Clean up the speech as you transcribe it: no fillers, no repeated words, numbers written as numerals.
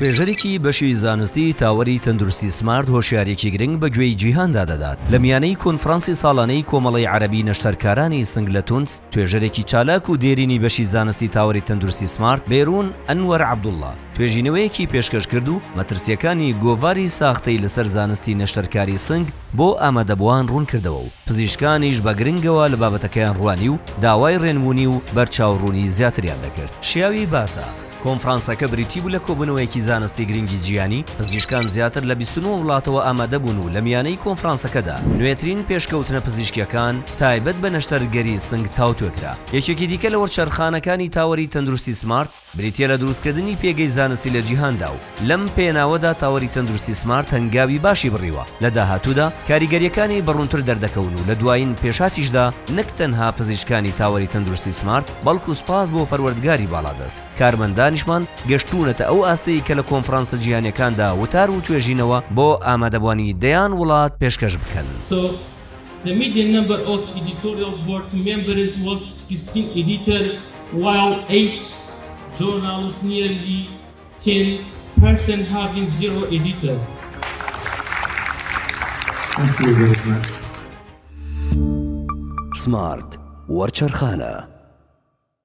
توێژەرێکی بەشی زانستی تاوەری تەندروستی سمارت هۆشیارێکی گرنگ بە گوێی جیهاندا دەدات. لە میانەی کۆنفرانسی ساڵانەی کۆمەڵی عەرەبی نەشتەرکارانی سنگ لە تونس، توێژەرێکی چالاک و دێرینی بەشی زانستی تاوەری تەندروستی سمارت بێرون ئەنوەر عەبدوڵڵا توێژینەوەیەکی پێشکەش کرد و مەترسیەکانی گۆڤاری ساختەی لەسەر زانستی نەشتەرکاری سنگ بۆ ئامادەبووان ڕوون کردەوە و پزیشکانیش بە گرنگەوە لە بابەتەکەیان ڕوانی و داوای ڕێنمونی و بەرچاوڕوونی زیاتریان دەکرد. شیاوی باسە کۆنفرانسەکە بریتی بوو لە کۆبوونەوەیەکی زانستی گرنگی جیهانی. پزیشکان زیاتر لە 29 وڵاتەوە ئامادە بوون و لە میانەی کۆنفرانسەکەدا نوێترین پێشکەوتنە پزیشکیەکان تایبەت بە نەشتەرگەری سنگ تاوتوێکرا. یەکێکی دیکە لە وەرچەرخانەکانی تاوەری تەندروستی سمارت بریتیە لە دروستکردنی پێگەی زانستی لە جیهاندا و لەم پێناوەدا تاوەری تەندروستی سمارت هەنگاوی باشی بڕیوە. لە داهاتوودا کاریگەریەکانی بەڕوونتر دەردەکەون و لە دوایین پێشاتیشدا نەک تەنها پزیشکانی تاوەری تەندروستی سمارت بەڵکو سپاس بۆ پەروەردگاری باڵادەست کارمەندانیشمان گەشتونەتە ئەو ئاستەی کە لە کۆنفرانسە جیهانیەکاندا وتار و توێژینەوە بۆ ئامادەبوانی دەیان وڵات پێشکەش بکەن. The median number of editorial board members was 16 editors, while 8 journals, nearly 10% having 0 editor. سمارت وەرچەرخانە.